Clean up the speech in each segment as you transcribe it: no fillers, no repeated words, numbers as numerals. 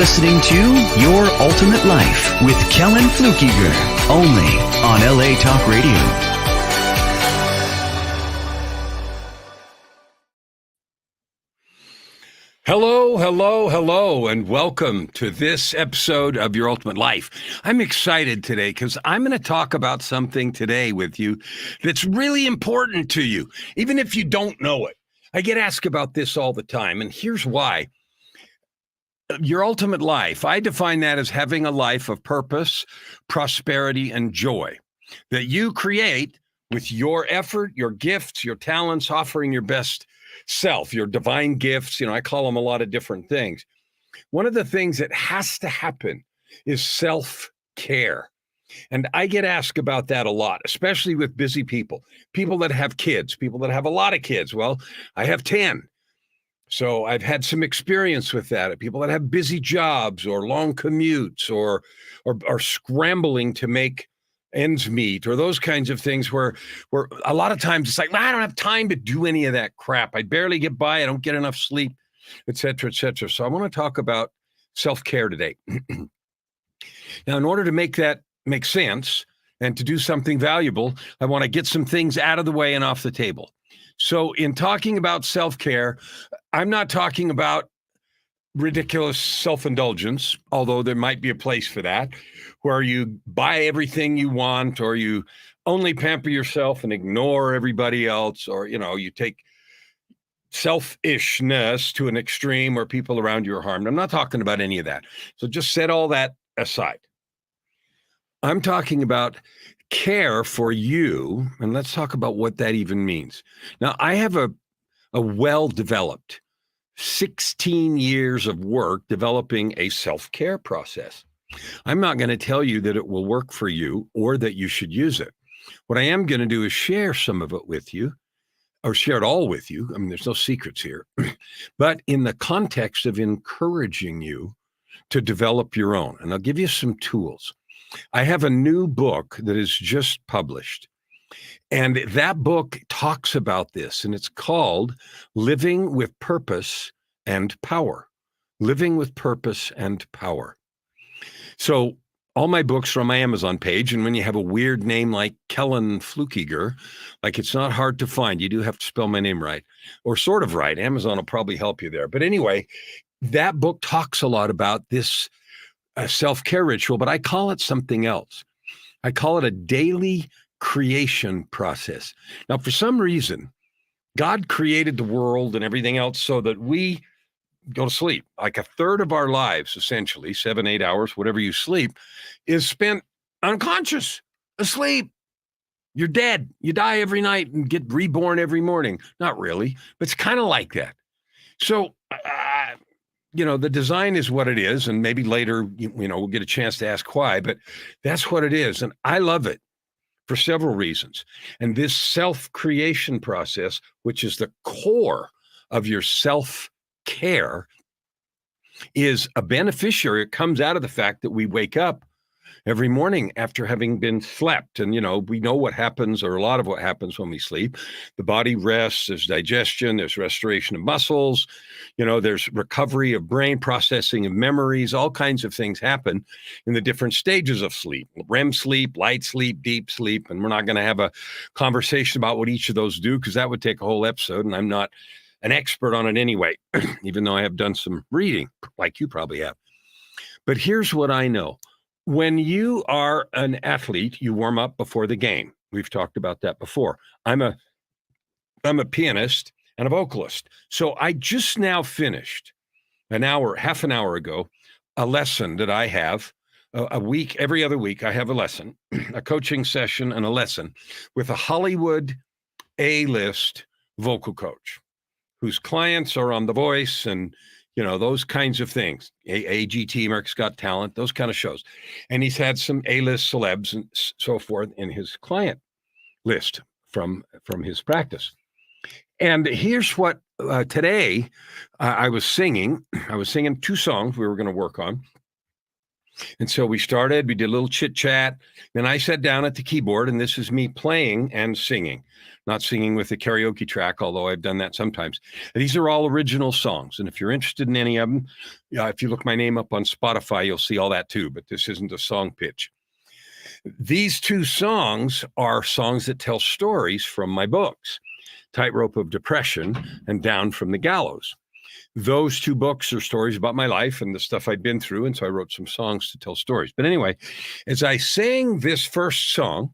listening to Your Ultimate Life with Kellan Fluckiger, only on LA Talk Radio. Hello, and welcome to this episode of Your Ultimate Life. I'm excited today because I'm going to talk about something today with you that's really important to you, even if you don't know it. I get asked about this all the time, and here's why. Your ultimate life, I define that as having a life of purpose, prosperity, and joy that you create with your effort, your gifts, your talents, offering your best self, your divine gifts. I call them a lot of different things. One of the things that has to happen is self-care. And I get asked about that a lot, especially with busy people that have kids, people that have a lot of kids. Well, I have 10. So I've had some experience with that. People that have busy jobs or long commutes or are scrambling to make ends meet, or those kinds of things where a lot of times it's like, I don't have time to do any of that crap. I barely get by. I don't get enough sleep, et cetera, et cetera. So I want to talk about self-care today. Now, in order to make that make sense and to do something valuable, I want to get some things out of the way and off the table. So in talking about self-care, I'm not talking about ridiculous self-indulgence, although there might be a place for that, where you buy everything you want, or you only pamper yourself and ignore everybody else, or, you take selfishness to an extreme where people around you are harmed. I'm not talking about any of that. So just set all that aside. I'm talking about care for you, and let's talk about what that even means. Now, I have a well-developed 16 years of work developing a self-care process. I'm not going to tell you that it will work for you or that you should use it. What I am going to do is share some of it with you, or share it all with you. I mean, there's no secrets here, but in the context of encouraging you to develop your own. And I'll give you some tools. I have a new book that is just published, and that book talks about this, and it's called Living with Purpose and Power. Living with Purpose and Power. So all my books are on my Amazon page, and when you have a weird name like Kellan Fluckiger, like, it's not hard to find. You do have to spell my name right, or sort of right. Amazon will probably help you there. But anyway, that book talks a lot about this self-care ritual, but I call it something else. I call it a daily creation process. Now, for some reason, God created the world and everything else so that we go to sleep. Like a third of our lives, essentially, 7-8 hours, whatever you sleep, is spent unconscious, asleep. You're dead. You die every night and get reborn every morning. Not really, but it's kind of like that. So, the design is what it is, and maybe later, we'll get a chance to ask why, but that's what it is. And I love it for several reasons. And this self-creation process, which is the core of your self-care, is a beneficiary. It comes out of the fact that we wake up every morning after having been slept. And, we know what happens, or a lot of what happens when we sleep. The body rests, there's digestion, there's restoration of muscles, there's recovery of brain processing of memories, all kinds of things happen in the different stages of sleep: REM sleep, light sleep, deep sleep. And we're not going to have a conversation about what each of those do, because that would take a whole episode, and I'm not an expert on it anyway, even though I have done some reading, like you probably have. But here's what I know. When you are an athlete, you warm up before the game. We've talked about that before. I'm a pianist and a vocalist. So I just now finished half an hour ago, a lesson that I have a week. Every other week, I have a lesson, a coaching session and a lesson with a Hollywood A-list vocal coach whose clients are on The Voice and those kinds of things, AGT, America's Got Talent, those kind of shows. And he's had some A-list celebs and so forth in his client list from his practice. And here's what today I was singing. I was singing 2 songs we were going to work on. And so we started, we did a little chit chat. Then I sat down at the keyboard, and this is me playing and singing, not singing with a karaoke track, although I've done that sometimes. These are all original songs. And if you're interested in any of them, if you look my name up on Spotify, you'll see all that too. But this isn't a song pitch. These two songs are songs that tell stories from my books, Tightrope of Depression and Down from the Gallows. Those two books are stories about my life and the stuff I'd been through. And so I wrote some songs to tell stories. But anyway, as I sang this first song,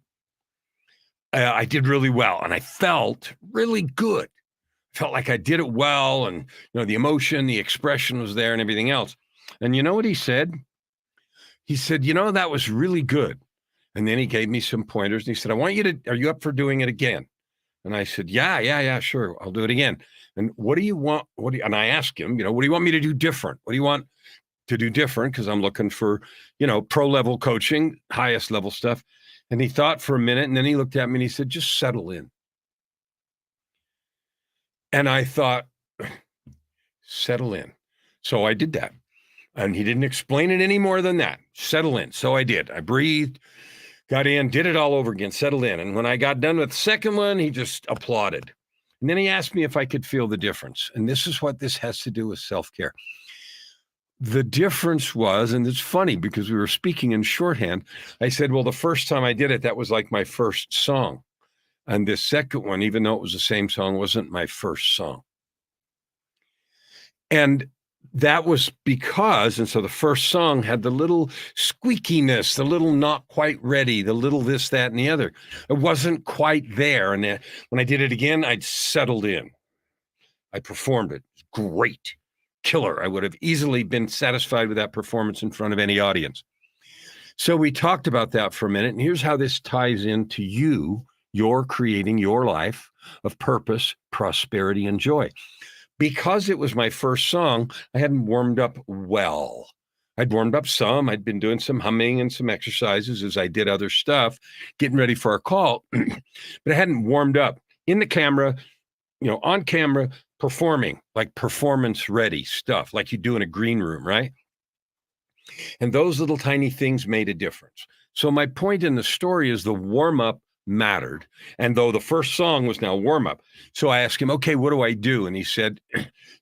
I did really well. And I felt really good. Felt like I did it well. And, the emotion, the expression was there and everything else. And you know what he said? He said, that was really good. And then he gave me some pointers. And he said, are you up for doing it again? And I said, yeah, sure. I'll do it again. And what do you want? And I asked him, what do you want me to do different? What do you want to do different? Because I'm looking for, pro level coaching, highest level stuff. And he thought for a minute, and then he looked at me and he said, just settle in. And I thought, settle in. So I did that. And he didn't explain it any more than that. Settle in. So I did. I breathed, got in, did it all over again, settled in. And when I got done with the second one, he just applauded. And then he asked me if I could feel the difference. And this is what this has to do with self-care. The difference was, and it's funny because we were speaking in shorthand, I said, well, the first time I did it, that was like my first song. And this second one, even though it was the same song, wasn't my first song. And that was because, and so the first song had the little squeakiness, the little not quite ready, the little this, that, and the other. It wasn't quite there. And then when I did it again, I'd settled in. I performed it. Great. Killer. I would have easily been satisfied with that performance in front of any audience. So we talked about that for a minute. And here's how this ties into you. You're creating your life of purpose, prosperity, and joy. Because it was my first song, I hadn't warmed up well. I'd warmed up some. I'd been doing some humming and some exercises as I did other stuff, getting ready for our call, but I hadn't warmed up in the camera, on camera, performing, like performance ready stuff, like you do in a green room, right? And those little tiny things made a difference. So my point in the story is the warm up mattered. And though the first song was now warm up. So I asked him, okay, what do I do? And he said,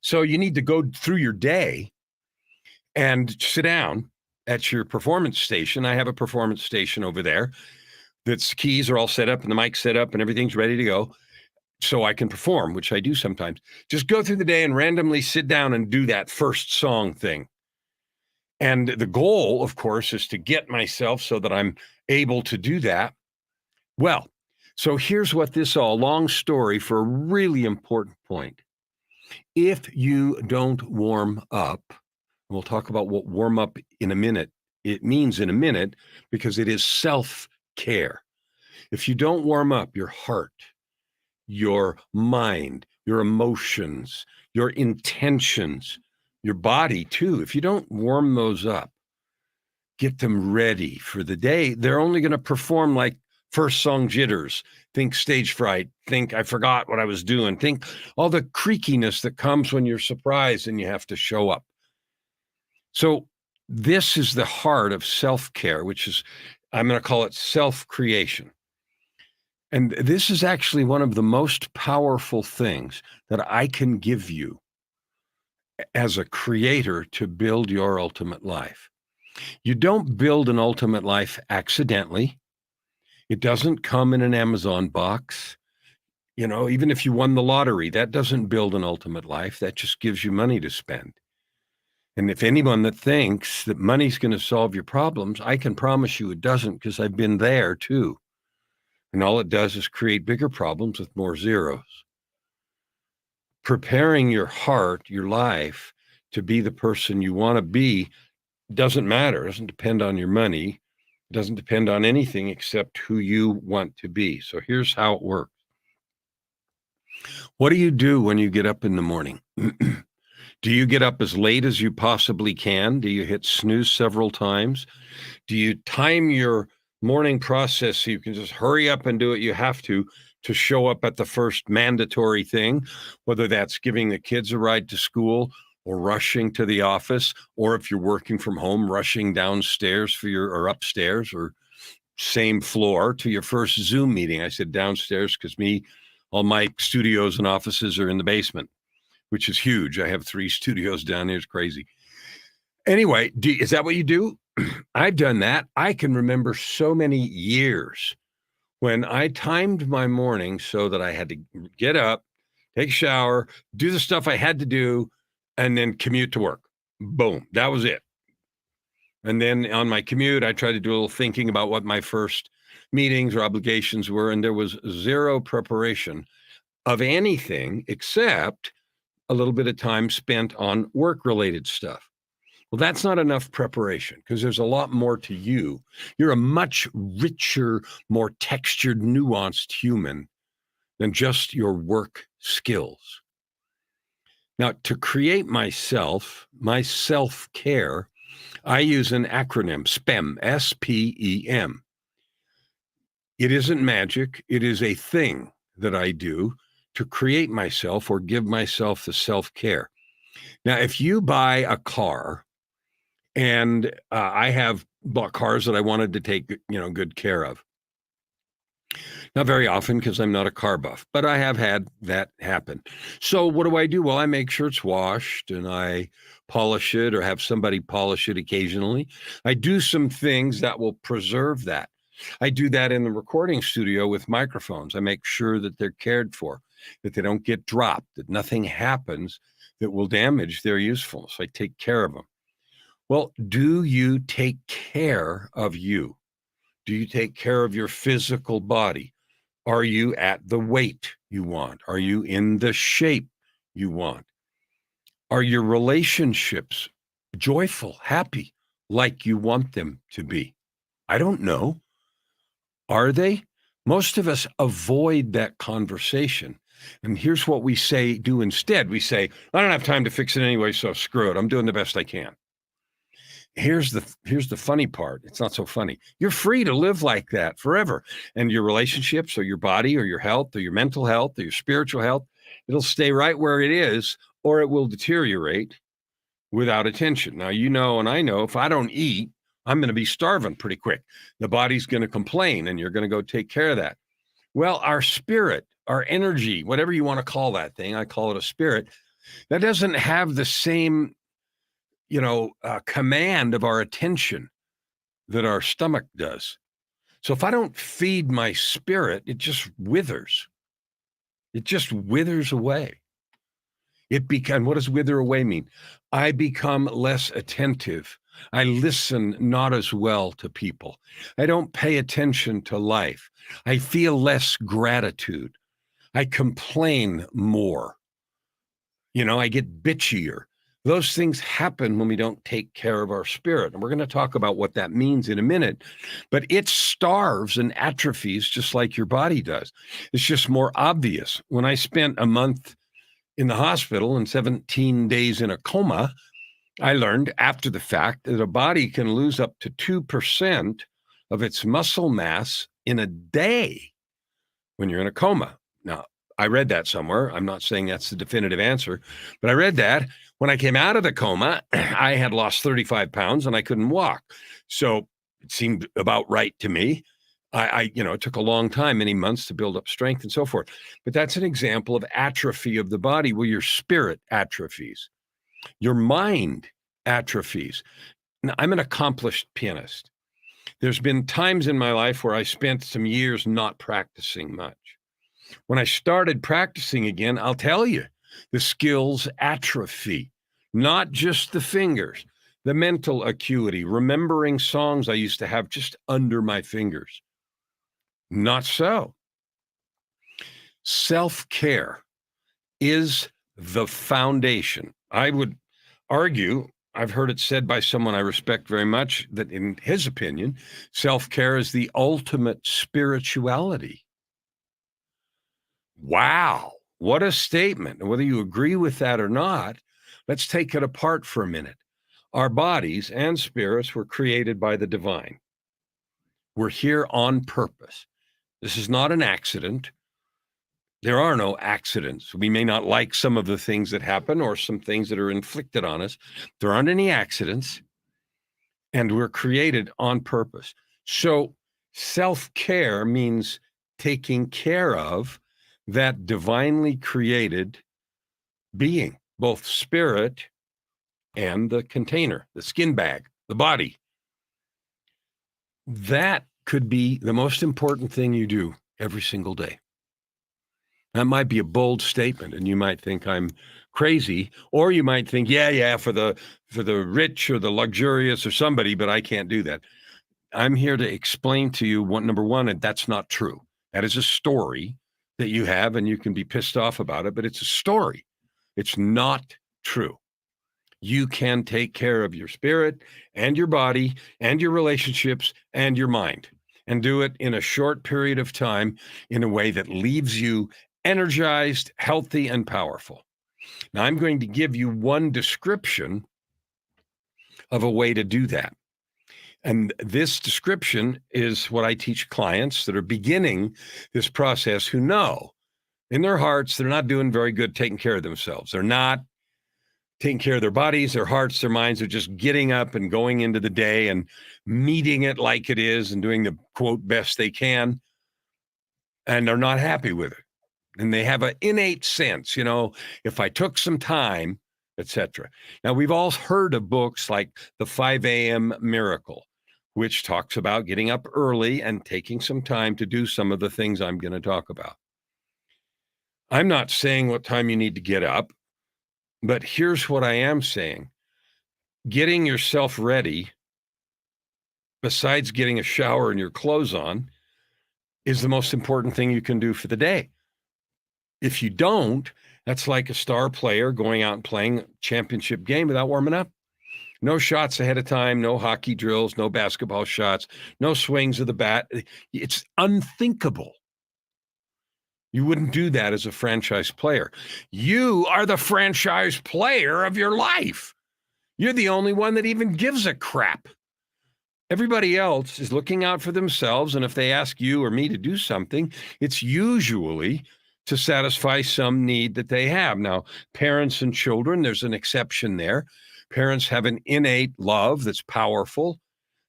so you need to go through your day and sit down at your performance station. I have a performance station over there. That's keys are all set up and the mic's set up and everything's ready to go. So I can perform, which I do sometimes. Just go through the day and randomly sit down and do that first song thing. And the goal, of course, is to get myself so that I'm able to do that. Well, so here's what long story for a really important point. If you don't warm up, we'll talk about what warm up in a minute, it means in a minute, because it is self-care. If you don't warm up your heart, your mind, your emotions, your intentions, your body too, if you don't warm those up, get them ready for the day, they're only going to perform like first song jitters, think stage fright, think I forgot what I was doing, think all the creakiness that comes when you're surprised and you have to show up. So this is the heart of self-care, which is, I'm going to call it self-creation. And this is actually one of the most powerful things that I can give you as a creator to build your ultimate life. You don't build an ultimate life accidentally. It doesn't come in an Amazon box. Even if you won the lottery, that doesn't build an ultimate life. That just gives you money to spend. And if anyone that thinks that money's going to solve your problems, I can promise you it doesn't, because I've been there too. And all it does is create bigger problems with more zeros. Preparing your heart, your life, to be the person you want to be doesn't matter. It doesn't depend on your money. It doesn't depend on anything except who you want to be. So here's how it works. What do you do when you get up in the morning? Do you get up as late as you possibly can? Do you hit snooze several times? Do you time your morning process so you can just hurry up and do what you have to show up at the first mandatory thing, whether that's giving the kids a ride to school or rushing to the office, or if you're working from home, rushing downstairs or upstairs or same floor to your first Zoom meeting. I said downstairs because all my studios and offices are in the basement, which is huge. I have 3 studios down there. It's crazy. Anyway, is that what you do? I've done that. I can remember so many years when I timed my morning so that I had to get up, take a shower, do the stuff I had to do, and then commute to work. Boom. That was it. And then on my commute, I tried to do a little thinking about what my first meetings or obligations were, and there was zero preparation of anything except a little bit of time spent on work-related stuff. Well, that's not enough preparation because there's a lot more to you. You're a much richer, more textured, nuanced human than just your work skills. Now, to create my self-care, I use an acronym, SPEM, S-P-E-M. It isn't magic. It is a thing that I do to create myself or give myself the self-care. Now, if you buy a car, and I have bought cars that I wanted to take, good care of. Not very often because I'm not a car buff, but I have had that happen. So what do? Well, I make sure it's washed and I polish it or have somebody polish it occasionally. I do some things that will preserve that. I do that in the recording studio with microphones. I make sure that they're cared for, that they don't get dropped, that nothing happens that will damage their usefulness. I take care of them. Well, do you take care of you? Do you take care of your physical body? Are you at the weight you want? Are you in the shape you want? Are your relationships joyful, happy, like you want them to be? I don't know. Are they? Most of us avoid that conversation. And here's what we do instead. We say, I don't have time to fix it anyway, so screw it. I'm doing the best I can. Here's the funny part. It's not so funny. You're free to live like that forever. And your relationships or your body or your health or your mental health or your spiritual health, it'll stay right where it is, or it will deteriorate without attention. Now, and I know if I don't eat, I'm going to be starving pretty quick. The body's going to complain and you're going to go take care of that. Well, our spirit, our energy, whatever you want to call that thing, I call it a spirit, that doesn't have the same command of our attention that our stomach does. So if I don't feed my spirit, it just withers. It just withers away. What does wither away mean? I become less attentive. I listen not as well to people. I don't pay attention to life. I feel less gratitude. I complain more. I get bitchier. Those things happen when we don't take care of our spirit. And we're going to talk about what that means in a minute. But it starves and atrophies just like your body does. It's just more obvious. When I spent a month in the hospital and 17 days in a coma, I learned after the fact that a body can lose up to 2% of its muscle mass in a day when you're in a coma. Now, I read that somewhere. I'm not saying that's the definitive answer, but I read that. When I came out of the coma, I had lost 35 pounds and I couldn't walk. So it seemed about right to me. It took a long time, many months to build up strength and so forth. But that's an example of atrophy of the body where your spirit atrophies. Your mind atrophies. Now, I'm an accomplished pianist. There's been times in my life where I spent some years not practicing much. When I started practicing again, I'll tell you, the skills atrophy, not just the fingers, the mental acuity, remembering songs I used to have just under my fingers. Not so. Self-care is the foundation. I would argue, I've heard it said by someone I respect very much, that in his opinion, self-care is the ultimate spirituality. Wow, what a statement. And whether you agree with that or not, let's take it apart for a minute. Our bodies and spirits were created by the divine. We're here on purpose. This is not an accident. There are no accidents. We may not like some of the things that happen or some things that are inflicted on us. There aren't any accidents, and we're created on purpose. So self-care means taking care of that divinely created being, both spirit and the container, the skin bag, the body. That could be the most important thing you do every single day. That might be a bold statement, and you might think I'm crazy, or you might think, yeah, for the rich or the luxurious or somebody, but I can't do that. I'm here to explain to you number one, and that's not true. That is a story that you have, and you can be pissed off about it, but it's a story. It's not true. You can take care of your spirit and your body and your relationships and your mind, and do it in a short period of time in a way that leaves you energized, healthy, and powerful. Now, I'm going to give you one description of a way to do that. And this description is what I teach clients that are beginning this process who know in their hearts they're not doing very good taking care of themselves. They're not taking care of their bodies, their hearts, their minds. They're just getting up and going into the day and meeting it like it is and doing the, quote, best they can. And they're not happy with it. And they have an innate sense, if I took some time, etc. Now, we've all heard of books like The 5 a.m. Miracle, which talks about getting up early and taking some time to do some of the things I'm going to talk about. I'm not saying what time you need to get up, but here's what I am saying. Getting yourself ready, besides getting a shower and your clothes on, is the most important thing you can do for the day. If you don't, that's like a star player going out and playing a championship game without warming up. No shots ahead of time, no hockey drills, no basketball shots, no swings of the bat. It's unthinkable. You wouldn't do that as a franchise player. You are the franchise player of your life. You're the only one that even gives a crap. Everybody else is looking out for themselves, and if they ask you or me to do something, it's usually to satisfy some need that they have. Now, parents and children, there's an exception there. Parents have an innate love that's powerful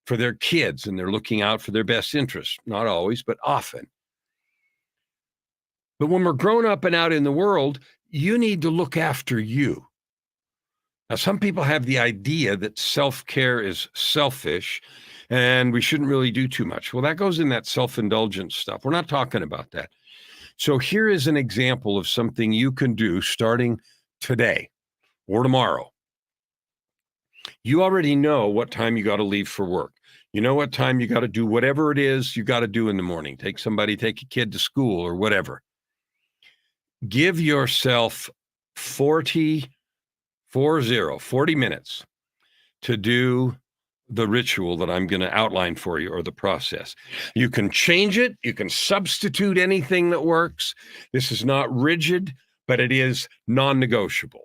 for their kids, and they're looking out for their best interests. Not always, but often. But when we're grown up and out in the world, you need to look after you. Now, some people have the idea that self-care is selfish and we shouldn't really do too much. Well, that goes in that self-indulgence stuff. We're not talking about that. So here is an example of something you can do starting today or tomorrow. You already know what time you got to leave for work. You know what time you got to do whatever it is you got to do in the morning. Take a kid to school or whatever. Give yourself 40 minutes to do the ritual that I'm going to outline for you, or the process. You can change it. You can substitute anything that works. This is not rigid, but it is non-negotiable.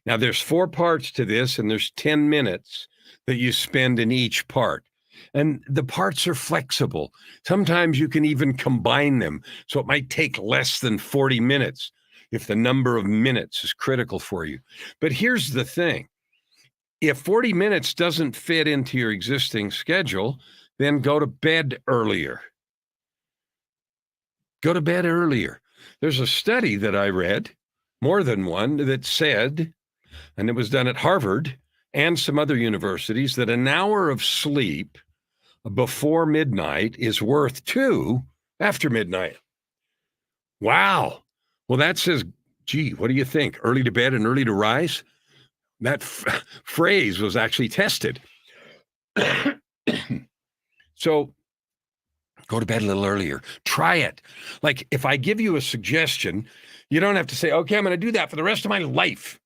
Now, there's 4 parts to this, and there's 10 minutes that you spend in each part. And the parts are flexible. Sometimes you can even combine them. So it might take less than 40 minutes if the number of minutes is critical for you. But here's the thing. If 40 minutes doesn't fit into your existing schedule, then go to bed earlier. Go to bed earlier. There's a study that I read, more than one, that said, and it was done at Harvard and some other universities, that an hour of sleep before midnight is worth 2 after midnight. Wow. Well, that says, gee, what do you think? Early to bed and early to rise? That phrase was actually tested. So go to bed a little earlier. Try it. Like, if I give you a suggestion, you don't have to say, okay, I'm going to do that for the rest of my life.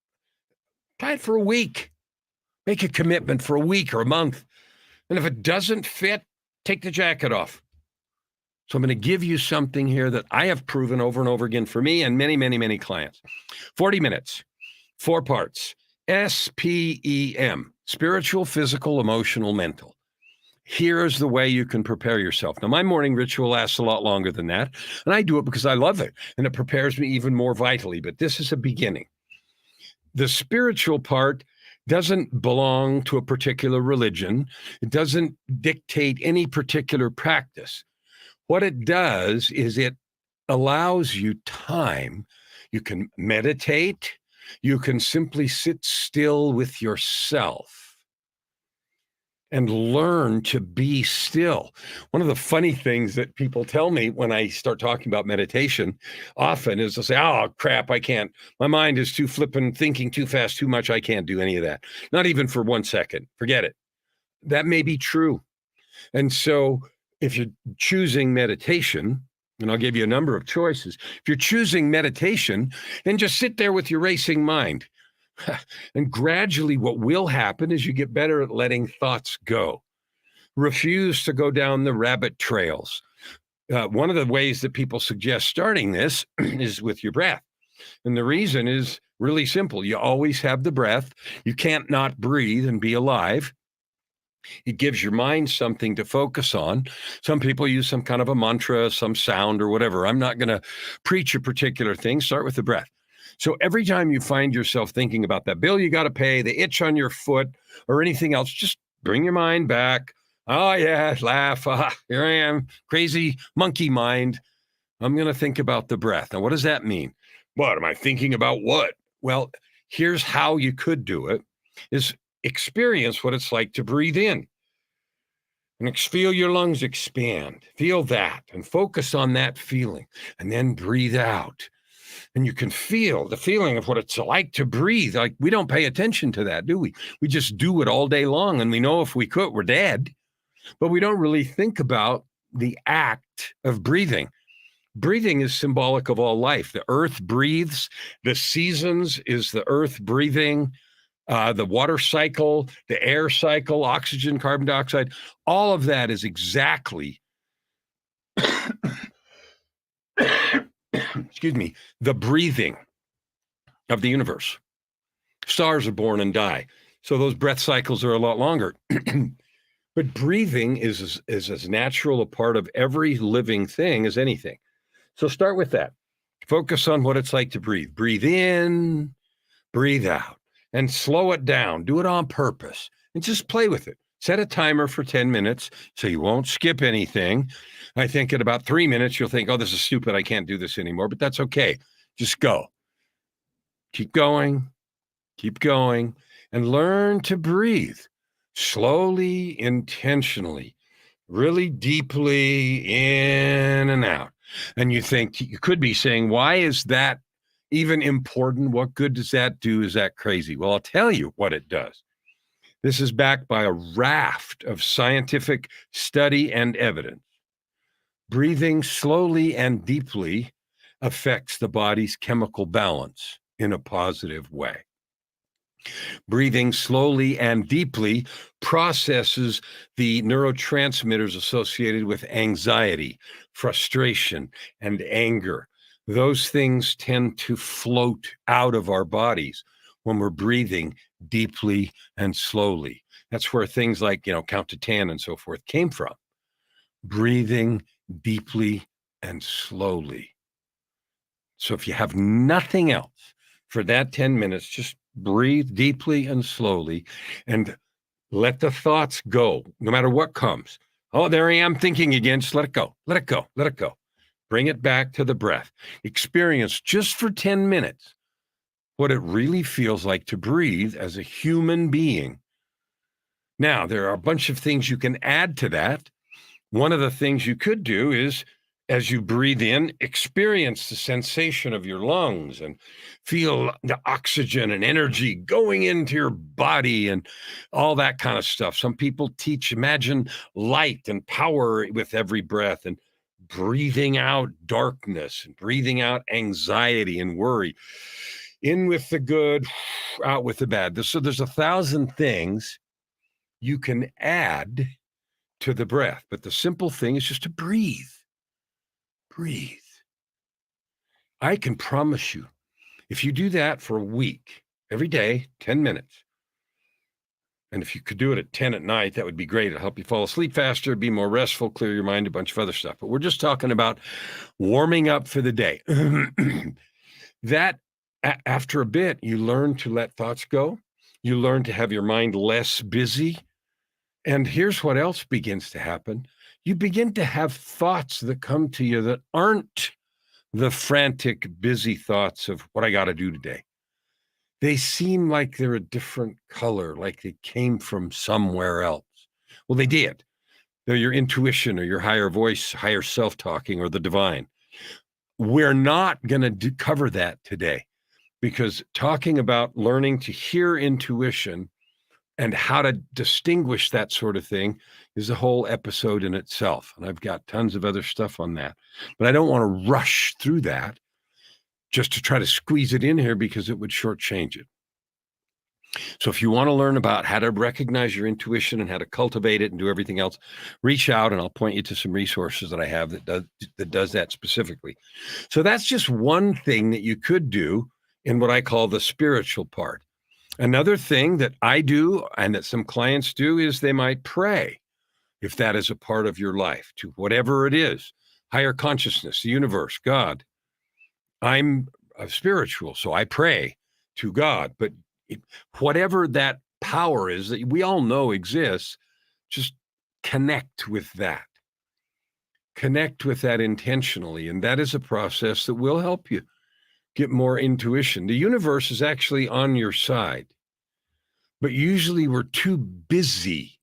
Try it for a week. Make a commitment for a week or a month. And if it doesn't fit, take the jacket off. So I'm going to give you something here that I have proven over and over again for me and many, many, many clients. 40 minutes, 4 parts. SPEM, spiritual, physical, emotional, mental. Here's the way you can prepare yourself. Now, my morning ritual lasts a lot longer than that, and I do it because I love it, and it prepares me even more vitally. But this is a beginning. The spiritual part doesn't belong to a particular religion. It doesn't dictate any particular practice. What it does is it allows you time. You can meditate. You can simply sit still with yourself and learn to be still. One of the funny things that people tell me when I start talking about meditation often is they'll say, oh, crap, I can't. My mind is too flippant, thinking too fast, too much. I can't do any of that. Not even for 1 second. Forget it. That may be true. And so if you're choosing meditation, and I'll give you a number of choices. If you're choosing meditation, then just sit there with your racing mind. And gradually what will happen is you get better at letting thoughts go. Refuse to go down the rabbit trails. One of the ways that people suggest starting this is with your breath. And the reason is really simple. You always have the breath. You can't not breathe and be alive. It gives your mind something to focus on. Some people use some kind of a mantra, some sound or whatever. I'm not going to preach a particular thing. Start with the breath. So every time you find yourself thinking about that bill you got to pay, the itch on your foot, or anything else, just bring your mind back. Oh, yeah, laugh. Here I am, crazy monkey mind. I'm going to think about the breath. Now, what does that mean? What am I thinking about? What? Well, here's how you could do it, is experience what it's like to breathe in. And feel your lungs expand. Feel that and focus on that feeling. And then breathe out. And you can feel the feeling of what it's like to breathe. Like, we don't pay attention to that, do we? We just do it all day long. And we know if we quit, we're dead. But we don't really think about the act of breathing. Breathing is symbolic of all life. The earth breathes. The seasons is the earth breathing. The water cycle, the air cycle, oxygen, carbon dioxide, all of that is exactly excuse me, the breathing of the universe. Stars are born and die. So those breath cycles are a lot longer. But breathing is as natural a part of every living thing as anything. So start with that. Focus on what it's like to breathe. Breathe in, breathe out, and slow it down. Do it on purpose and just play with it. Set a timer for 10 minutes so you won't skip anything. I think at about 3 minutes, you'll think, oh, this is stupid. I can't do this anymore, but that's okay. Just go. Keep going, and learn to breathe slowly, intentionally, really deeply in and out. And you think, you could be saying, why is that even important? What good does that do? Is that crazy? Well, I'll tell you what it does. This is backed by a raft of scientific study and evidence. Breathing slowly and deeply affects the body's chemical balance in a positive way. Breathing slowly and deeply processes the neurotransmitters associated with anxiety, frustration, and anger. Those things tend to float out of our bodies when we're breathing deeply and slowly. That's where things like, count to 10 and so forth came from. Breathing deeply and slowly. So if you have nothing else for that 10 minutes, just breathe deeply and slowly and let the thoughts go, no matter what comes. Oh, there I am thinking again. Just let it go. Let it go. Let it go. Bring it back to the breath. Experience just for 10 minutes what it really feels like to breathe as a human being. Now, there are a bunch of things you can add to that. One of the things you could do is, as you breathe in, experience the sensation of your lungs and feel the oxygen and energy going into your body and all that kind of stuff. Some people imagine light and power with every breath and breathing out darkness and breathing out anxiety and worry. In with the good, out with the bad. So there's 1,000 things you can add to the breath, but the simple thing is just to breathe. Breathe. I can promise you, if you do that for a week, every day, 10 minutes, And if you could do it at 10 at night, that would be great. It'll help you fall asleep faster, be more restful, clear your mind, a bunch of other stuff. But we're just talking about warming up for the day. That after a bit, you learn to let thoughts go. You learn to have your mind less busy. And here's what else begins to happen. You begin to have thoughts that come to you that aren't the frantic, busy thoughts of what I got to do today. They seem like they're a different color, like they came from somewhere else. Well, they did. They're your intuition or your higher voice, higher self-talking, or the divine. We're not going to cover that today, because talking about learning to hear intuition and how to distinguish that sort of thing is a whole episode in itself. And I've got tons of other stuff on that. But I don't want to rush through that just to try to squeeze it in here, because it would shortchange it. So if you want to learn about how to recognize your intuition and how to cultivate it and do everything else, reach out and I'll point you to some resources that I have that does that specifically. So that's just one thing that you could do in what I call the spiritual part. Another thing that I do and that some clients do is they might pray, if that is a part of your life, to whatever it is, higher consciousness, the universe, God. I'm spiritual, so I pray to God. But whatever that power is that we all know exists, just connect with that. Connect with that intentionally. And that is a process that will help you get more intuition. The universe is actually on your side, but usually we're too busy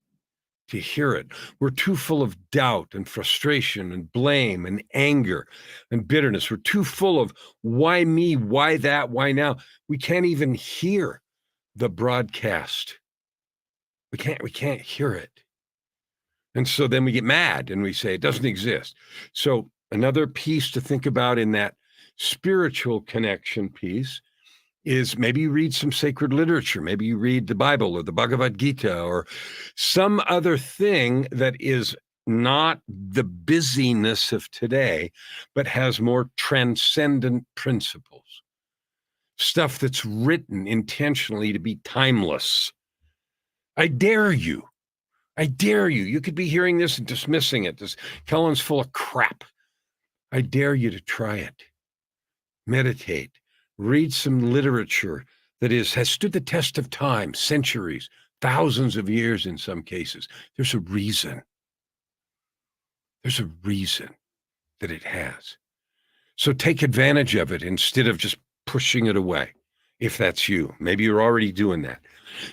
to hear it. We're too full of doubt and frustration and blame and anger and bitterness. We're too full of why me, why that, why now. We can't even hear the broadcast. We can't hear it. And so then we get mad and we say it doesn't exist. So another piece to think about in that spiritual connection piece is maybe you read some sacred literature. Maybe you read the Bible or the Bhagavad Gita or some other thing that is not the busyness of today, but has more transcendent principles. Stuff that's written intentionally to be timeless. I dare you. I dare you. You could be hearing this and dismissing it. This Kellan's full of crap. I dare you to try it. Meditate. Read some literature that has stood the test of time, centuries, thousands of years in some cases. There's a reason. There's a reason that it has. So take advantage of it instead of just pushing it away, if that's you. Maybe you're already doing that.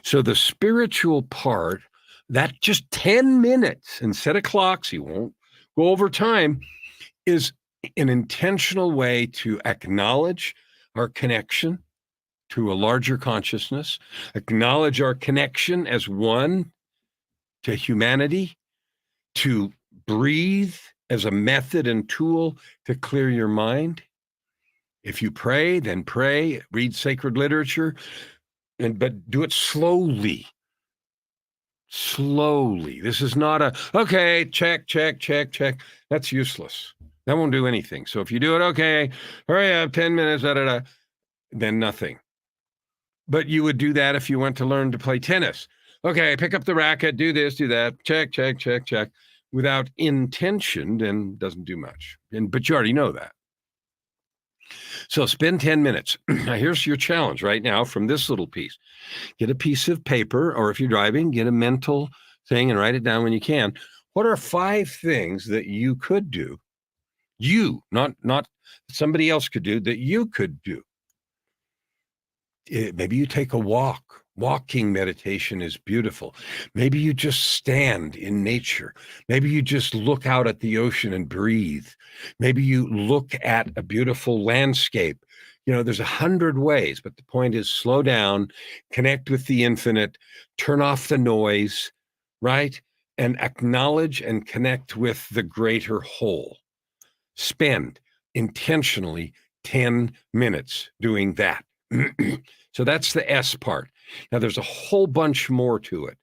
So the spiritual part, that just 10 minutes, and set a clock so you won't go over time, is an intentional way to acknowledge our connection to a larger consciousness, acknowledge our connection as one to humanity, to breathe as a method and tool to clear your mind. If you pray, then pray, read sacred literature, but do it slowly. Slowly. This is not okay, check. That's useless. That won't do anything. So if you do it, okay, hurry up, 10 minutes, then nothing. But you would do that if you went to learn to play tennis. Okay, pick up the racket, do this, do that, check. Without intention, then doesn't do much. But you already know that. So spend 10 minutes. Now here's your challenge right now from this little piece. Get a piece of paper, or if you're driving, get a mental thing and write it down when you can. What are 5 things that you could do? You, not somebody else could do, that you could do. Maybe you take a walk. Walking meditation is beautiful. Maybe you just stand in nature. Maybe you just look out at the ocean and breathe. Maybe you look at a beautiful landscape. There's 100 ways, but the point is slow down, connect with the infinite, turn off the noise, right? And acknowledge and connect with the greater whole. Spend intentionally 10 minutes doing that. So that's the S part. Now there's a whole bunch more to it.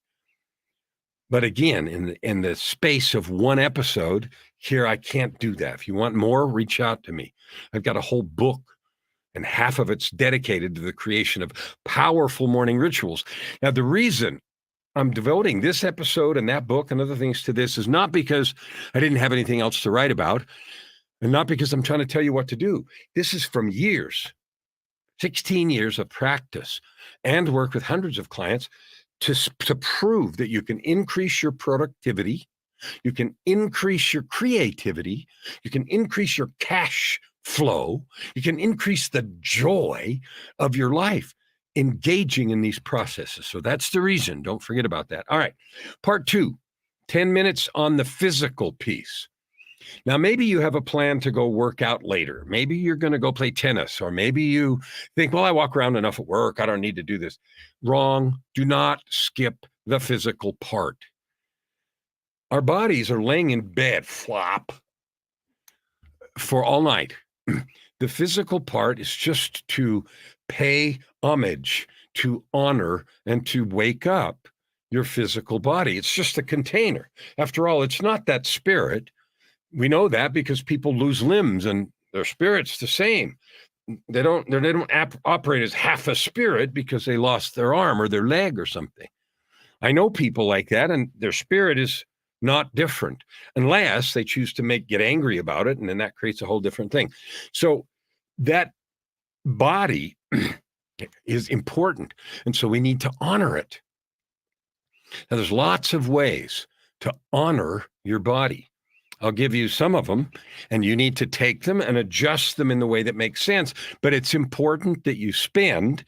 But again, in the space of one episode here, I can't do that. If you want more, reach out to me. I've got a whole book, and half of it's dedicated to the creation of powerful morning rituals. Now, the reason I'm devoting this episode and that book and other things to this is not because I didn't have anything else to write about, and not because I'm trying to tell you what to do. This is from years, 16 years of practice and work with hundreds of clients to prove that you can increase your productivity, you can increase your creativity, you can increase your cash flow, you can increase the joy of your life engaging in these processes. So that's the reason. Don't forget about that. All right. Part 2, 10 minutes on the physical piece. Now, maybe you have a plan to go work out later. Maybe you're going to go play tennis, or maybe you think, well, I walk around enough at work. I don't need to do this. Wrong. Do not skip the physical part. Our bodies are laying in bed, flop, for all night. The physical part is just to pay homage, to honor, and to wake up your physical body. It's just a container. After all, it's not that spirit. We know that because people lose limbs and their spirit's the same. They don't operate as half a spirit because they lost their arm or their leg or something. I know people like that, and their spirit is not different unless they choose to get angry about it, and then that creates a whole different thing. So that body is important, and so we need to honor it. Now, there's lots of ways to honor your body. I'll give you some of them, and you need to take them and adjust them in the way that makes sense. But it's important that you spend,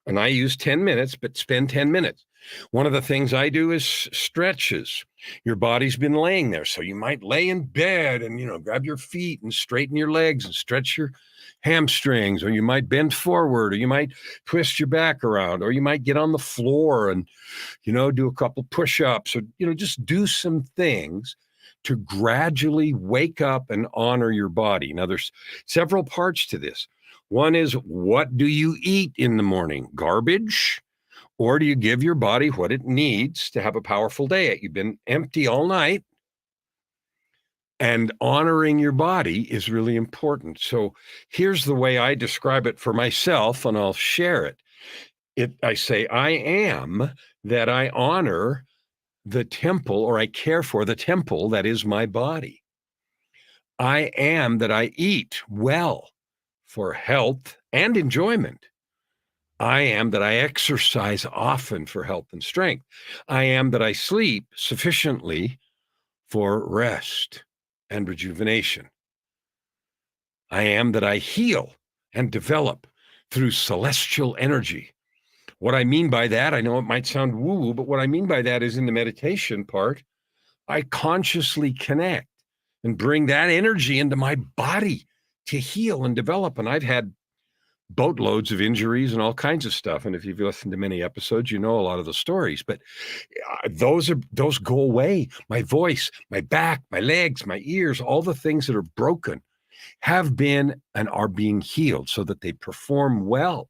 and I use 10 minutes, but spend 10 minutes. One of the things I do is stretches. Your body's been laying there, so you might lay in bed and, grab your feet and straighten your legs and stretch your hamstrings, or you might bend forward, or you might twist your back around, or you might get on the floor and, do a couple push-ups, or, just do some things to gradually wake up and honor your body. Now, there's several parts to this. One is, what do you eat in the morning? Garbage? Or do you give your body what it needs to have a powerful day? You've been empty all night, and honoring your body is really important. So here's the way I describe it for myself, and I'll share it. I say, I am that I honor the temple, or I care for the temple that is my body. I am that I eat well for health and enjoyment. I am that I exercise often for health and strength. I am that I sleep sufficiently for rest and rejuvenation. I am that I heal and develop through celestial energy. What I mean by that, I know it might sound woo-woo, but what I mean by that is in the meditation part, I consciously connect and bring that energy into my body to heal and develop. And I've had boatloads of injuries and all kinds of stuff. And if you've listened to many episodes, you know a lot of the stories, but those go away. My voice, my back, my legs, my ears, all the things that are broken have been and are being healed so that they perform well.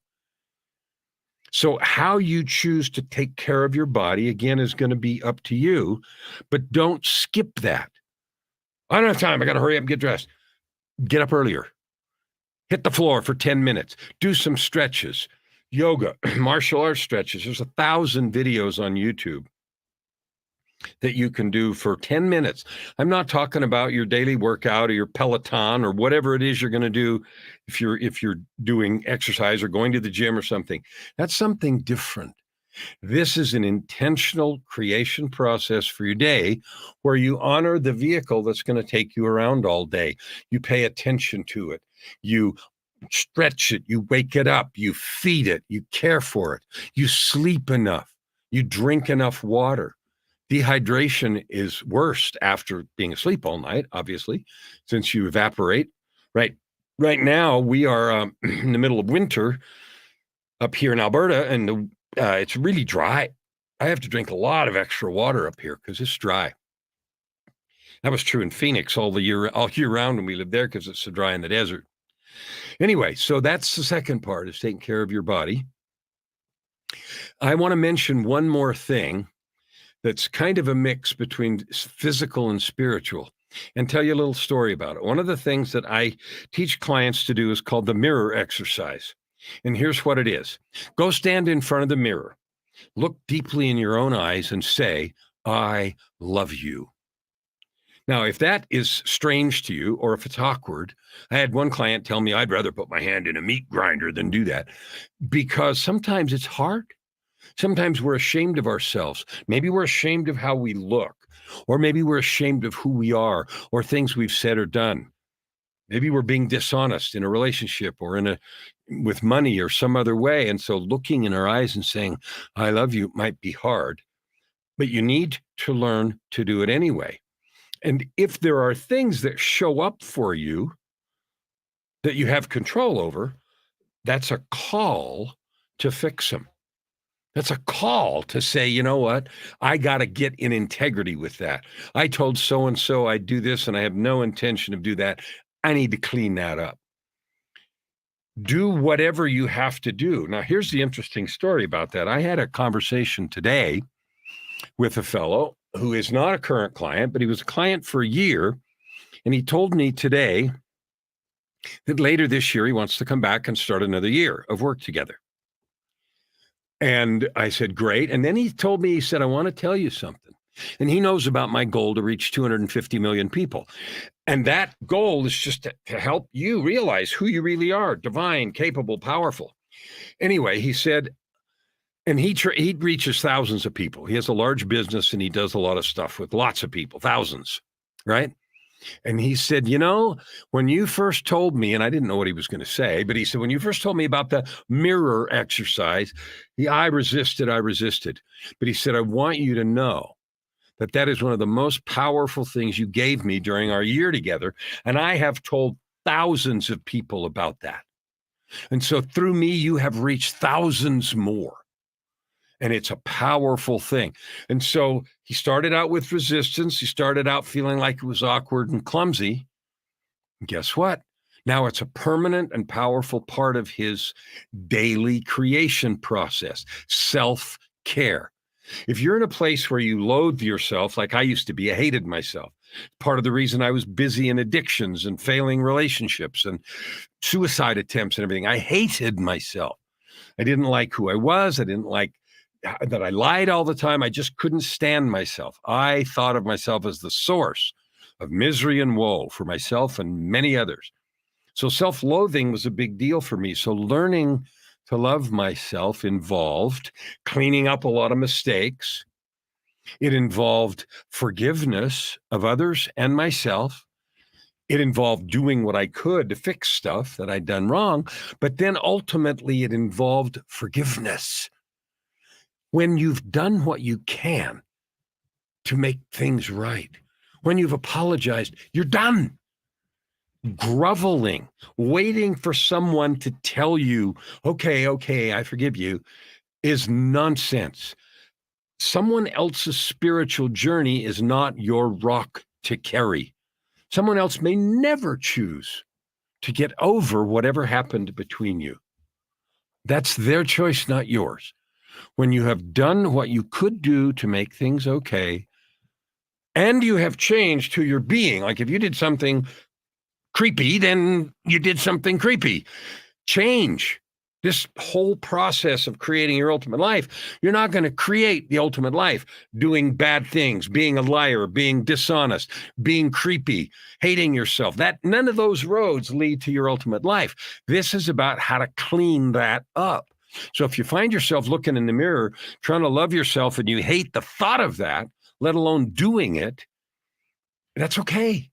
So how you choose to take care of your body, again, is going to be up to you, but don't skip that. I don't have time. I got to hurry up and get dressed. Get up earlier. Hit the floor for 10 minutes. Do some stretches, yoga, martial arts stretches. There's 1,000 videos on YouTube that you can do for 10 minutes. I'm not talking about your daily workout or your Peloton or whatever it is you're going to do if you're doing exercise or going to the gym or something. That's something different. This is an intentional creation process for your day where you honor the vehicle that's going to take you around all day. You pay attention to it. You stretch it. You wake it up. You feed it. You care for it. You sleep enough. You drink enough water. Dehydration is worst after being asleep all night, obviously, since you evaporate. Right now, we are in the middle of winter up here in Alberta, and it's really dry. I have to drink a lot of extra water up here because it's dry. That was true in Phoenix all year round when we lived there because it's so dry in the desert. Anyway, so that's the second part, is taking care of your body. I want to mention one more thing that's kind of a mix between physical and spiritual, and tell you a little story about it. One of the things that I teach clients to do is called the mirror exercise. And here's what it is. Go stand in front of the mirror. Look deeply in your own eyes and say, I love you. Now, if that is strange to you, or if it's awkward, I had one client tell me I'd rather put my hand in a meat grinder than do that, because sometimes it's hard. Sometimes we're ashamed of ourselves. Maybe we're ashamed of how we look, or maybe we're ashamed of who we are, or things we've said or done. Maybe we're being dishonest in a relationship or with money or some other way. And so looking in our eyes and saying, I love you might be hard, but you need to learn to do it anyway. And if there are things that show up for you that you have control over, that's a call to fix them. That's a call to say, you know what? I got to get in integrity with that. I told so-and-so I'd do this and I have no intention of do that. I need to clean that up. Do whatever you have to do. Now, here's the interesting story about that. I had a conversation today with a fellow who is not a current client, but he was a client for a year. And he told me today that later this year, he wants to come back and start another year of work together. And I said, great. And then he told me, he said, I want to tell you something. And he knows about my goal to reach 250 million people. And that goal is just to help you realize who you really are, divine, capable, powerful. Anyway, he said, and he reaches thousands of people. He has a large business and he does a lot of stuff with lots of people, thousands, right? And he said, you know, when you first told me, and I didn't know what he was going to say, but he said, when you first told me about the mirror exercise, I resisted. But he said, I want you to know that that is one of the most powerful things you gave me during our year together. And I have told thousands of people about that. And so through me, you have reached thousands more. And it's a powerful thing. And so he started out with resistance. He started out feeling like it was awkward and clumsy. And guess what? Now it's a permanent and powerful part of his daily creation process, self-care. If you're in a place where you loathe yourself, like I used to be, I hated myself. Part of the reason I was busy in addictions and failing relationships and suicide attempts and everything, I hated myself. I didn't like who I was. I didn't like that I lied all the time. I just couldn't stand myself. I thought of myself as the source of misery and woe for myself and many others. So self-loathing was a big deal for me. So learning to love myself involved cleaning up a lot of mistakes. It involved forgiveness of others and myself. It involved doing what I could to fix stuff that I'd done wrong. But then ultimately it involved forgiveness. When you've done what you can to make things right, when you've apologized, you're done. Groveling, waiting for someone to tell you, okay, I forgive you, is nonsense. Someone else's spiritual journey is not your rock to carry. Someone else may never choose to get over whatever happened between you. That's their choice, not yours. When you have done what you could do to make things okay, and you have changed who you're being, like if you did something creepy, then you did something creepy. Change. This whole process of creating your ultimate life, you're not going to create the ultimate life doing bad things, being a liar, being dishonest, being creepy, hating yourself. That none of those roads lead to your ultimate life. This is about how to clean that up. So if you find yourself looking in the mirror, trying to love yourself and you hate the thought of that, let alone doing it, that's okay.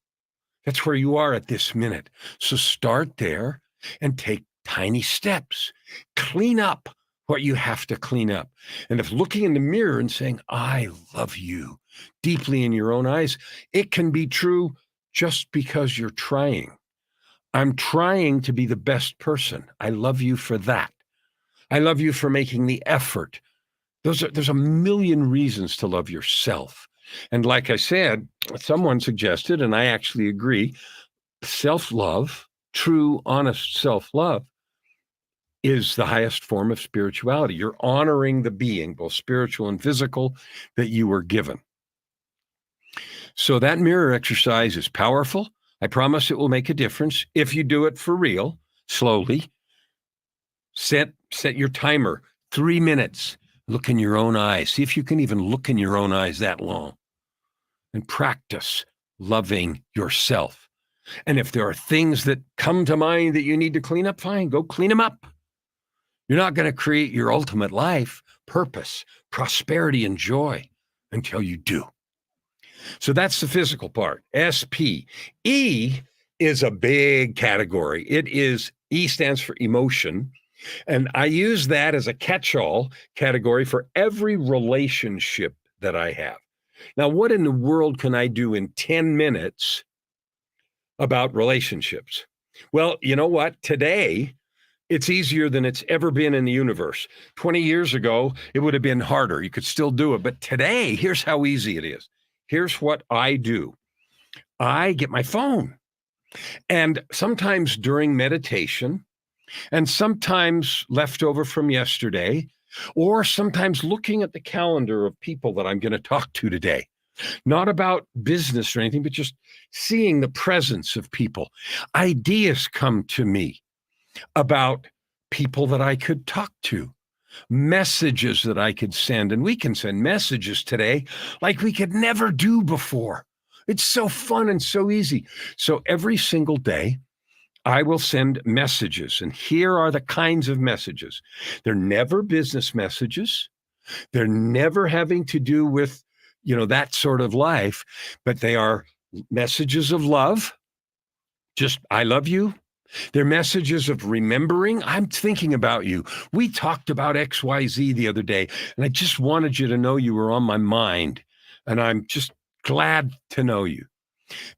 That's where you are at this minute. So start there and take tiny steps. Clean up what you have to clean up. And if looking in the mirror and saying, I love you deeply in your own eyes, it can be true just because you're trying. I'm trying to be the best person. I love you for that. I love you for making the effort. There's a million reasons to love yourself. And like I said, someone suggested, and I actually agree, self-love, true, honest self-love, is the highest form of spirituality. You're honoring the being, both spiritual and physical, that you were given. So that mirror exercise is powerful. I promise it will make a difference if you do it for real, slowly. Set your timer, 3 minutes. Look in your own eyes. See if you can even look in your own eyes that long. And practice loving yourself. And if there are things that come to mind that you need to clean up, fine, go clean them up. You're not going to create your ultimate life, purpose, prosperity, and joy until you do. So that's the physical part, SP. E is a big category. E stands for emotion. And I use that as a catch-all category for every relationship that I have. Now, what in the world can I do in 10 minutes about relationships? Well, you know what? Today, it's easier than it's ever been in the universe. 20 years ago, it would have been harder. You could still do it. But today, here's how easy it is. Here's what I do. I get my phone. And sometimes during meditation, and sometimes left over from yesterday, or sometimes looking at the calendar of people that I'm going to talk to today. Not about business or anything, but just seeing the presence of people. Ideas come to me about people that I could talk to, messages that I could send. And we can send messages today like we could never do before. It's so fun and so easy. So every single day, I will send messages. And here are the kinds of messages. They're never business messages. They're never having to do with, that sort of life, but they are messages of love. Just, I love you. They're messages of remembering. I'm thinking about you. We talked about XYZ the other day, and I just wanted you to know you were on my mind. And I'm just glad to know you.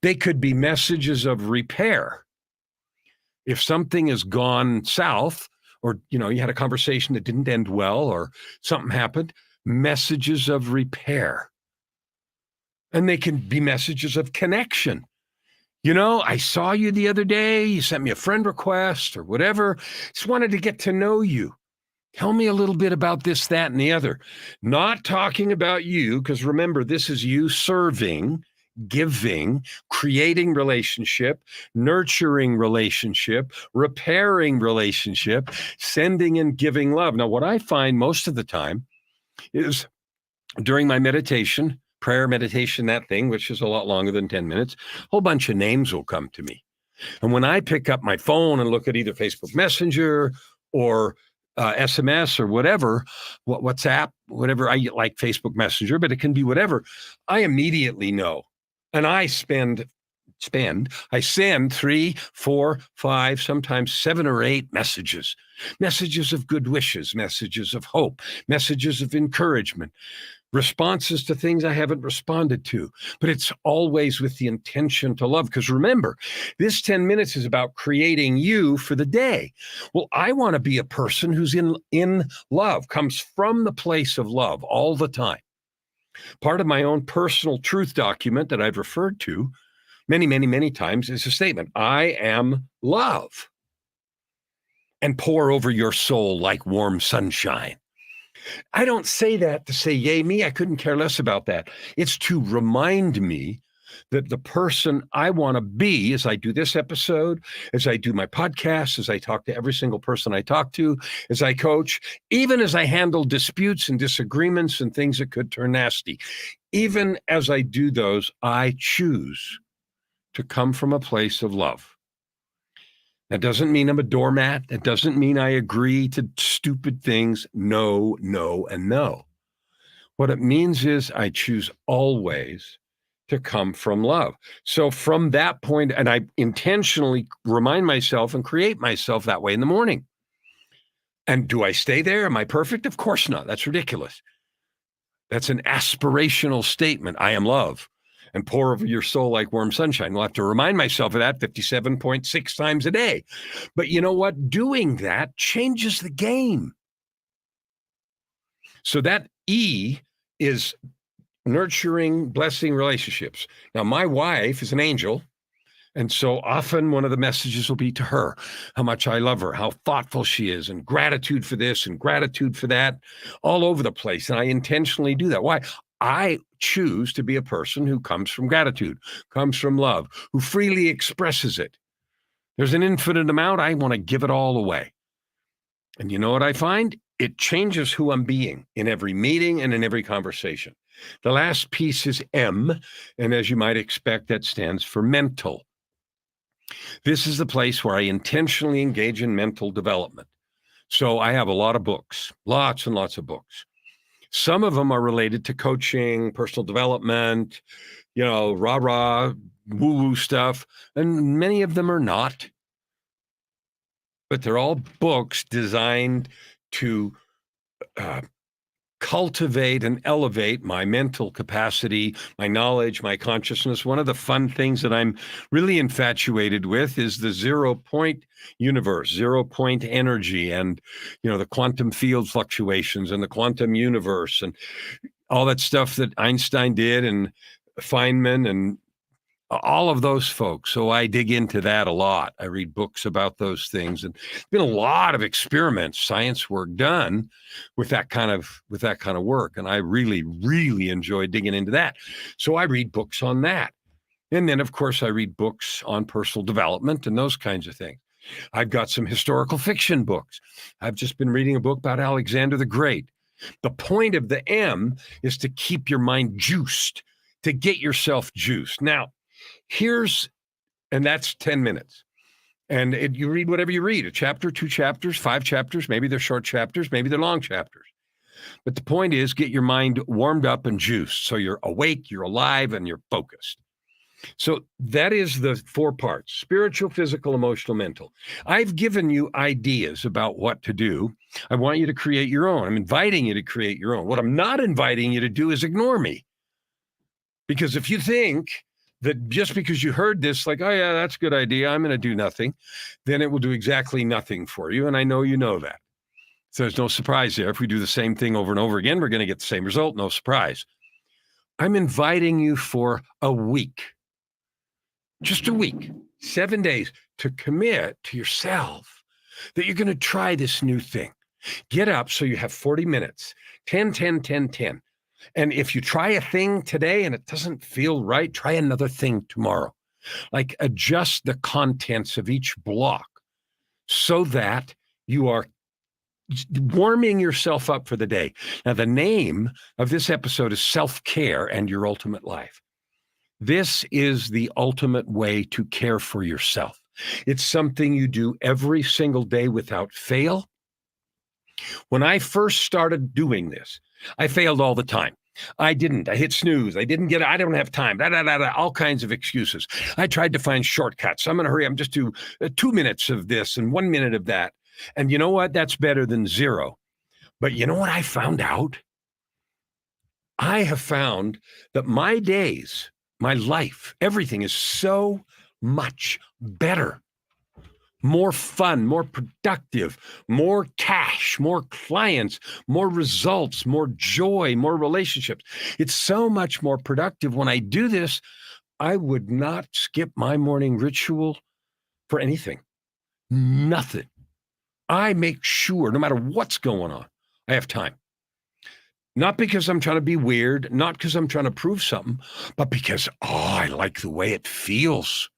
They could be messages of repair. If something has gone south, or, you had a conversation that didn't end well, or something happened, messages of repair. And they can be messages of connection. I saw you the other day. You sent me a friend request or whatever. Just wanted to get to know you. Tell me a little bit about this, that, and the other. Not talking about you, because remember, this is you serving, giving, creating relationship, nurturing relationship, repairing relationship, sending and giving love. Now, what I find most of the time is during my meditation, prayer meditation, that thing, which is a lot longer than 10 minutes, a whole bunch of names will come to me. And when I pick up my phone and look at either Facebook Messenger or SMS or whatever, WhatsApp, whatever, I like Facebook Messenger, but it can be whatever, I immediately know. And I send 3, 4, 5, sometimes 7 or 8 messages of good wishes, messages of hope, messages of encouragement, responses to things I haven't responded to. But it's always with the intention to love. Because remember, this 10 minutes is about creating you for the day. Well, I want to be a person who's in love, comes from the place of love all the time. Part of my own personal truth document that I've referred to many, many, many times is a statement: I am love, and pour over your soul like warm sunshine. I don't say that to say, yay me. I couldn't care less about that. It's to remind me that the person I want to be as I do this episode, as I do my podcast, as I talk to every single person I talk to, as I coach, even as I handle disputes and disagreements and things that could turn nasty, even as I do those, I choose to come from a place of love. That doesn't mean I'm a doormat. That doesn't mean I agree to stupid things. No, no, and no. What it means is I choose always to come from love. So from that point, and I intentionally remind myself and create myself that way in the morning. And do I stay there? Am I perfect? Of course not. That's ridiculous. That's an aspirational statement. I am love. And pour over your soul like warm sunshine. We'll have to remind myself of that 57.6 times a day. But you know what? Doing that changes the game. So that E is nurturing, blessing relationships. Now, my wife is an angel. And so often one of the messages will be to her, how much I love her, how thoughtful she is, and gratitude for this and gratitude for that, all over the place. And I intentionally do that. Why? I choose to be a person who comes from gratitude, comes from love, who freely expresses it. There's an infinite amount. I want to give it all away. And you know what I find? it changes who I'm being in every meeting and in every conversation. The last piece is M, and as you might expect, that stands for mental. This is the place where I intentionally engage in mental development. So I have a lot of books, lots and lots of books. Some of them are related to coaching, personal development, rah-rah, woo-woo stuff, and many of them are not. But they're all books designed to cultivate and elevate my mental capacity, my knowledge, my consciousness. One of the fun things that I'm really infatuated with is the 0-point universe, 0-point energy, and the quantum field fluctuations and the quantum universe and all that stuff that Einstein did and Feynman and all of those folks. So I dig into that a lot. I read books about those things, and there's been a lot of experiments, science work done with that kind of work. And I really, really enjoy digging into that. So I read books on that. And then, of course, I read books on personal development and those kinds of things. I've got some historical fiction books. I've just been reading a book about Alexander the Great. The point of the M is to keep your mind juiced, to get yourself juiced. Now, and that's 10 minutes. And you read whatever you read, a chapter, 2 chapters, 5 chapters, maybe they're short chapters, maybe they're long chapters. But the point is, get your mind warmed up and juiced so you're awake, you're alive, and you're focused. So that is the 4 parts: spiritual, physical, emotional, mental. I've given you ideas about what to do. I want you to create your own. I'm inviting you to create your own. What I'm not inviting you to do is ignore me. Because if you think that just because you heard this, like, oh yeah, that's a good idea, I'm going to do nothing, then it will do exactly nothing for you. And I know you know that. So there's no surprise there. If we do the same thing over and over again, we're going to get the same result. No surprise. I'm inviting you for a week, just a week, 7 days, to commit to yourself that you're going to try this new thing. Get up so you have 40 minutes, 10, 10, 10, 10. And if you try a thing today and it doesn't feel right, try another thing tomorrow. Like, adjust the contents of each block so that you are warming yourself up for the day. Now, the name of this episode is Self-Care and Your Ultimate Life. This is the ultimate way to care for yourself. It's something you do every single day without fail. When I first started doing this, I failed all the time. I hit snooze. I don't have time, all kinds of excuses. I tried to find shortcuts. I'm going to hurry. I'm just do 2 minutes of this and 1 minute of that. And you know what? That's better than 0. But you know what I found out? I have found that my days, my life, everything is so much better. More fun, more productive, more cash, more clients, more results, more joy, more relationships. It's so much more productive when I do this. I would not skip my morning ritual for anything. Nothing. I make sure, no matter what's going on, I have time. Not because I'm trying to be weird, not because I'm trying to prove something, but because, I like the way it feels.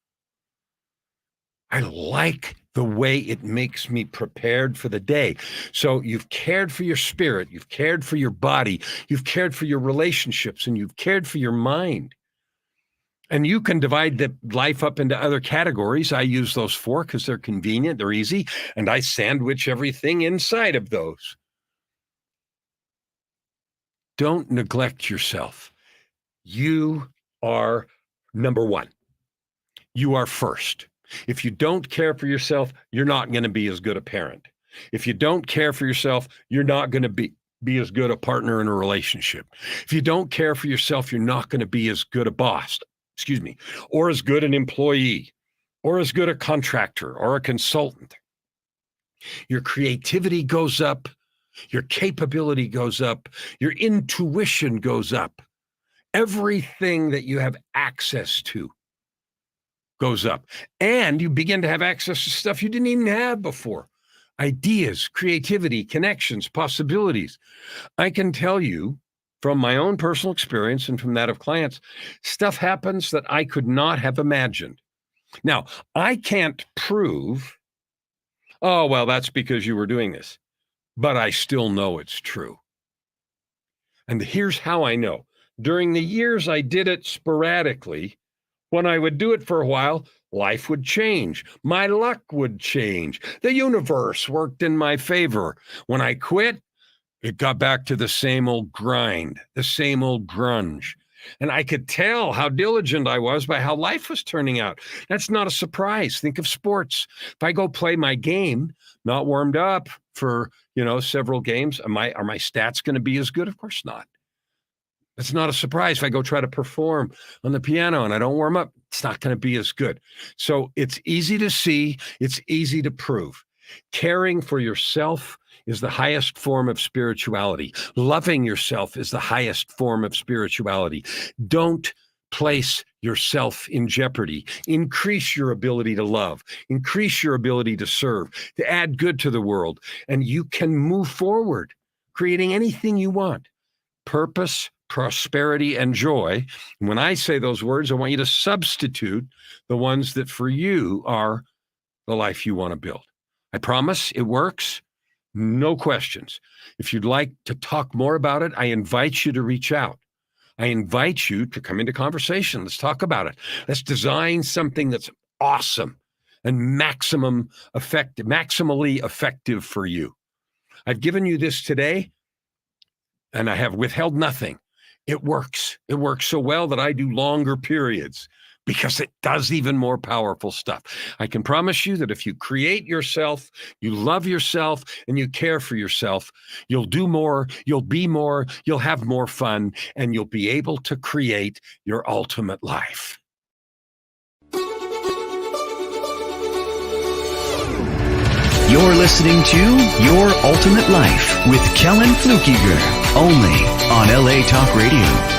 I like the way it makes me prepared for the day. So you've cared for your spirit, you've cared for your body, you've cared for your relationships, and you've cared for your mind. And you can divide the life up into other categories. I use those 4 because they're convenient, they're easy, and I sandwich everything inside of those. Don't neglect yourself. You are number 1. You are first. If you don't care for yourself, you're not going to be as good a parent. If you don't care for yourself, you're not going to be as good a partner in a relationship. If you don't care for yourself, you're not going to be as good a boss, or as good an employee, or as good a contractor or a consultant. Your creativity goes up, your capability goes up, your intuition goes up. Everything that you have access to goes up. And you begin to have access to stuff you didn't even have before. Ideas, creativity, connections, possibilities. I can tell you from my own personal experience and from that of clients, stuff happens that I could not have imagined. Now, I can't prove, oh, well, that's because you were doing this. but I still know it's true. And here's how I know. During the years I did it sporadically, when I would do it for a while, life would change. My luck would change. The universe worked in my favor. When I quit, it got back to the same old grind, the same old grunge. And I could tell how diligent I was by how life was turning out. That's not a surprise. Think of sports. If I go play my game, not warmed up for, several games, are my stats going to be as good? Of course not. It's not a surprise if I go try to perform on the piano and I don't warm up, it's not going to be as good. So it's easy to see, it's easy to prove. Caring for yourself is the highest form of spirituality. Loving yourself is the highest form of spirituality. Don't place yourself in jeopardy. Increase your ability to love. Increase your ability to serve, to add good to the world. And you can move forward, creating anything you want. Purpose, prosperity, and joy. And when I say those words, I want you to substitute the ones that for you are the life you want to build. I promise it works. No questions. If you'd like to talk more about it, I invite you to reach out. I invite you to come into conversation. Let's talk about it. Let's design something that's awesome and maximally effective for you. I've given you this today, and I have withheld nothing. It works. It works so well that I do longer periods because it does even more powerful stuff. I can promise you that if you create yourself, you love yourself, and you care for yourself, you'll do more, you'll be more, you'll have more fun, and you'll be able to create your ultimate life. You're listening to Your Ultimate Life with Kellan Fluckiger, only on LA Talk Radio.